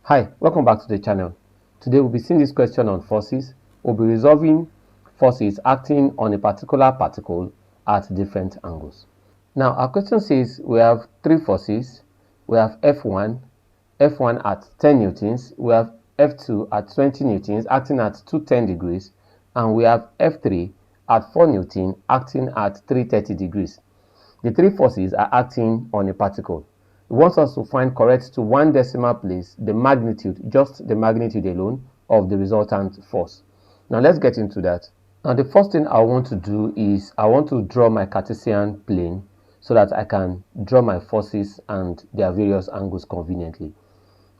Hi, welcome back to the channel. Today we'll be seeing this question on forces. We'll be resolving forces acting on a particular particle at different angles. Now our question says we have three forces. We have F1 at 10 newtons, we have F2 at 20 newtons acting at 210 degrees, and we have F3 at 4 newtons acting at 330 degrees. The three forces are acting on a particle. It wants us to find correct to one decimal place the magnitude, just the magnitude alone, of the resultant force. Now let's get into that. Now the first thing I want to do is I want to draw my Cartesian plane so that I can draw my forces and their various angles conveniently.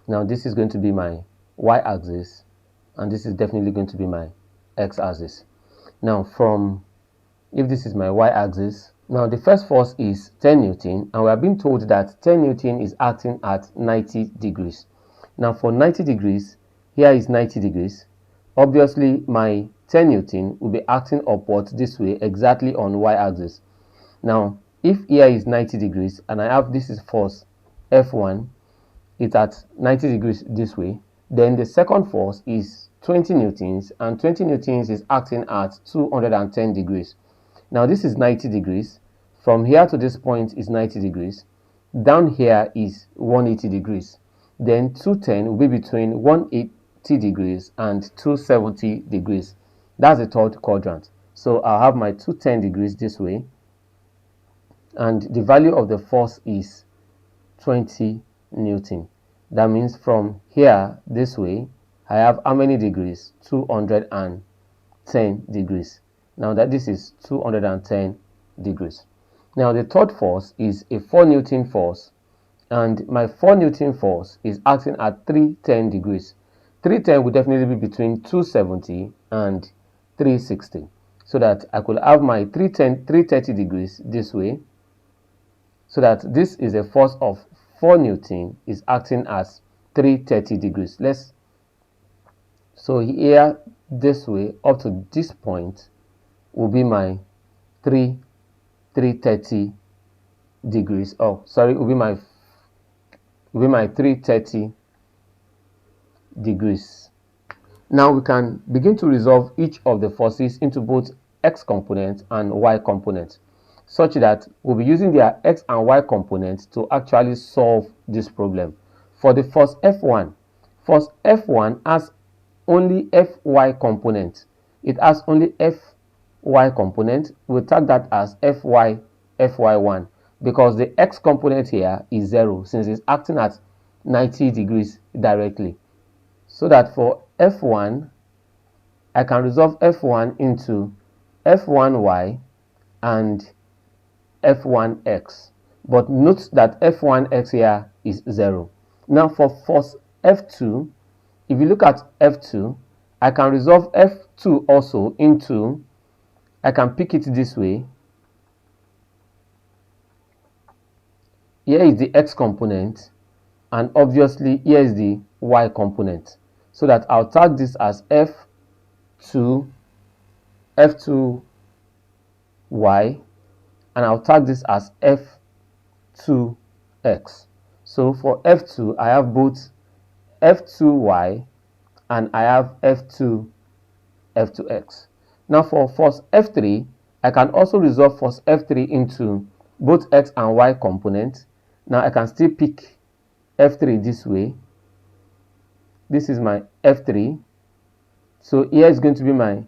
Now this is going to be my y-axis and this is definitely going to be my x-axis. Now if this is my y-axis, now the first force is 10 newton and we have been told that 10 newton is acting at 90 degrees. Now for 90 degrees, here is 90 degrees. Obviously my 10 newton will be acting upwards this way exactly on y-axis. Now if here is 90 degrees and I have this is force F1, it's at 90 degrees this way, then the second force is 20 newtons and 20 newtons is acting at 210 degrees. Now this is 90 degrees. From here to this point is 90 degrees. Down here is 180 degrees. Then 210 will be between 180 degrees and 270 degrees. That's the third quadrant. So I'll have my 210 degrees this way. And the value of the force is 20 newton. That means from here this way, I have how many degrees? 210 degrees. Now that this is 210 degrees. Now the third force is a 4 newton force, and my 4 newton force is acting at 310 degrees. 310 would definitely be between 270 and 360, so that I could have my 330 degrees this way, so that this is a force of 4 newton is acting as 330 degrees. So here this way up to this point will be my 330 degrees. Oh, sorry, will be my 330 degrees. Now we can begin to resolve each of the forces into both x component and y component, such that we'll be using their x and y components to actually solve this problem. For the force F1 has only Fy component. It has only Fy component. We'll tag that as Fy1 because the x component here is 0 since it's acting at 90 degrees directly. So that for F1, I can resolve F1 into F1y and F1x. But note that F1x here is 0. Now for force F2, if you look at F2, I can resolve F2 also into, I can pick it this way. Here is the x component, and obviously here is the y component. So that I'll tag this as F2y, and I'll tag this as F2x. So for F2, I have both F2y and I have F2x. Now for force F3, I can also resolve force F3 into both x and y components. Now I can still pick F3 this way. This is my F3. So here is going to be my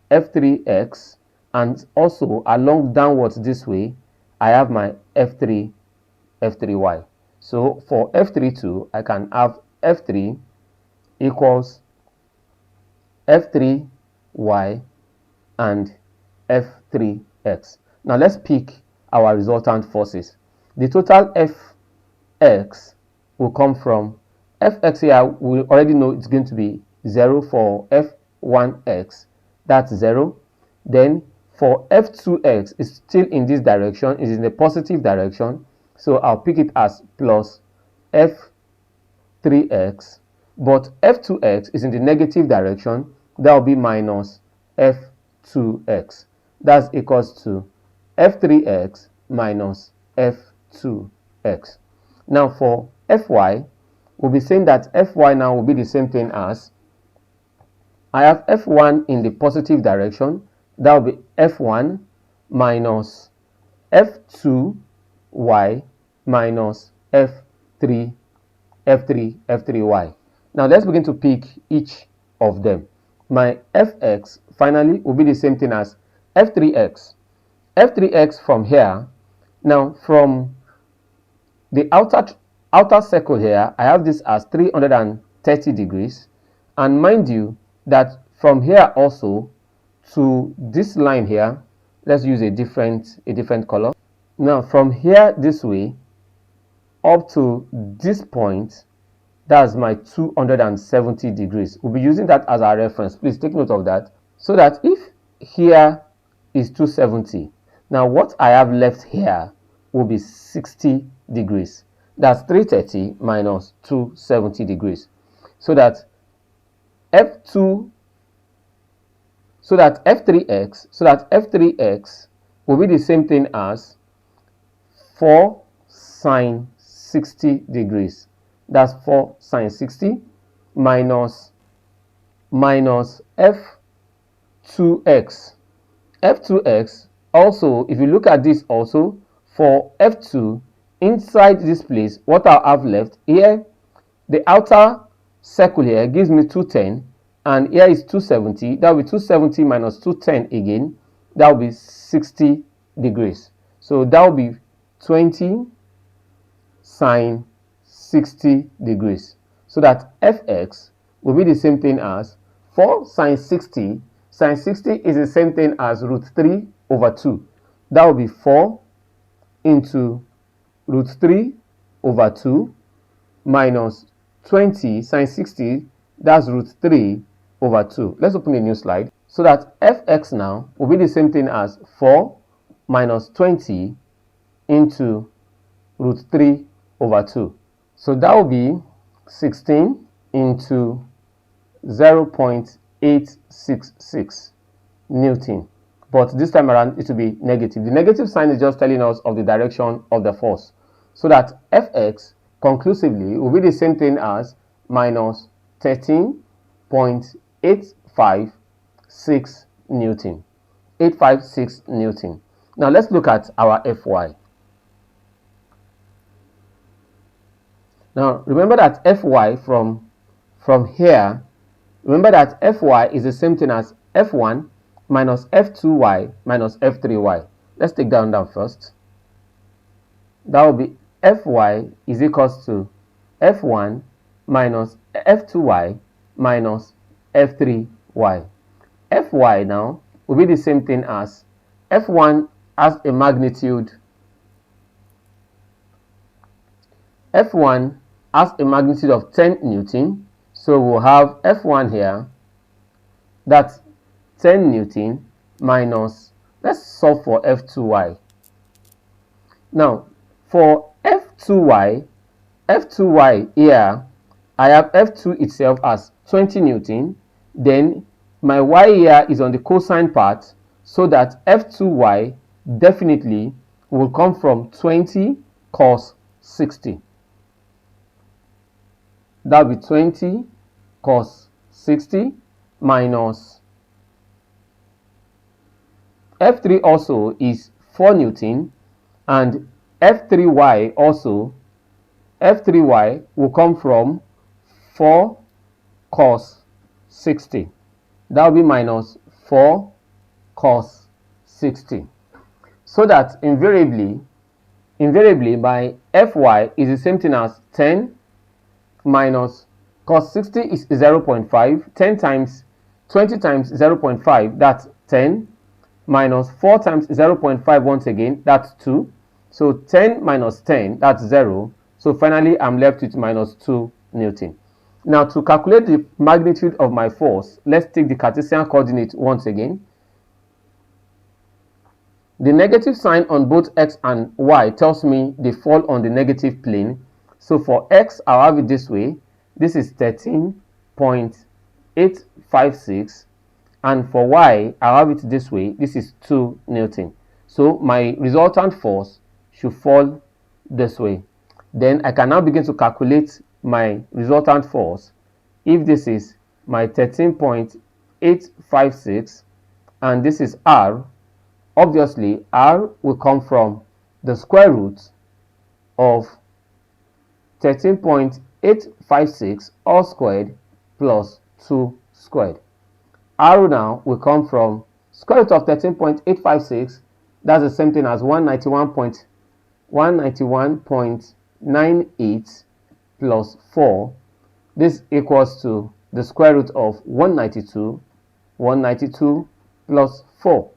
F3x, and also along downwards this way, I have my F3y. So for F32, I can have F3 equals F3y and F3x. Now let's pick our resultant forces. The total Fx will come from Fx here. We already know it's going to be 0 for F1x. That's 0. Then for F2x, it's still in this direction. It's in the positive direction. So I'll pick it as plus F3x. But F2x is in the negative direction. That will be minus F2x. That's equals to F3x minus F2x. Now for Fy, we'll be saying that Fy now will be the same thing as, I have F1 in the positive direction, that will be F1 minus F2y minus F3y. Now let's begin to pick each of them. My Fx finally will be the same thing as F3x. F3x from here, now from the outer circle here, I have this as 330 degrees. And mind you that from here also to this line here, let's use a different color. Now from here this way up to this point, that's my 270 degrees. We'll be using that as our reference. Please take note of that. So that if here is 270, now what I have left here will be 60 degrees. That's 330 minus 270 degrees. So that F3x will be the same thing as 4 sine 60 degrees. That's 4 sine 60 minus F2x. F2x also, if you look at this also, for F2, inside this place, what I have left here, the outer circle here gives me 210, and here is 270. That will be 270 minus 210 again. That will be 60 degrees. So that will be 20 sine 60 degrees. So that Fx will be the same thing as 4 sine 60. Sine 60 is the same thing as root 3 over 2. That will be 4 into root 3 over 2 minus 20 sine 60, that's root 3 over 2. Let's open a new slide. So that Fx now will be the same thing as 4 minus 20 into root 3 over 2. So that will be 16 into 0.866 Newton. But this time around it will be negative. The negative sign is just telling us of the direction of the force. So that Fx conclusively will be the same thing as minus 13.856 Newton. 856 Newton. Now let's look at our Fy. Now remember that Fy from here, remember that Fy is the same thing as F1 minus F2y minus F3y. Let's take that down first. That will be Fy is equals to F1 minus F2y minus F3y. Fy now will be the same thing as F1 has a magnitude. F1 has a magnitude of 10 Newton. So we'll have F1 here, that's 10 Newton minus, let's solve for F2y. Now for F2y here, I have F2 itself as 20 Newton. Then my y here is on the cosine part, so that F2y definitely will come from 20 cos 60. That will be 20 cos 60 minus F3 also is 4 Newton, and F3y also, F3y will come from 4 cos 60. That will be minus 4 cos 60. So that invariably my Fy is the same thing as 10 minus cos 60 is 0.5. 10 times 20 times 0.5, that's 10, minus 4 times 0.5 once again, that's 2. So 10 minus 10, that's 0. So finally I'm left with minus 2 Newton. Now to calculate the magnitude of my force, let's take the Cartesian coordinate once again. The negative sign on both x and y tells me they fall on the negative plane. So for x, I'll have it this way. This is 13.856. And for y, I'll have it this way. This is 2 Newton. So my resultant force should fall this way. Then I can now begin to calculate my resultant force, if this is my 13.856 and this is R, obviously R will come from the square root of 13.856 all squared plus 2 squared. R now will come from square root of 13.856, that's the same thing as 191.98 plus 4. This equals to the square root of 192 plus 4.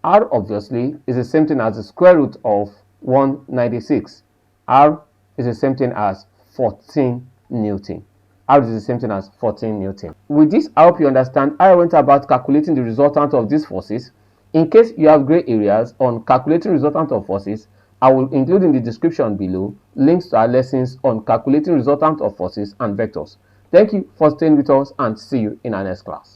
R obviously is the same thing as the square root of 196. R is the same thing as 14 Newton. R is the same thing as 14 Newton. With this, I hope you understand how I went about calculating the resultant of these forces. In case you have gray areas on calculating resultant of forces, I will include in the description below links to our lessons on calculating resultant of forces and vectors. Thank you for staying with us and see you in our next class.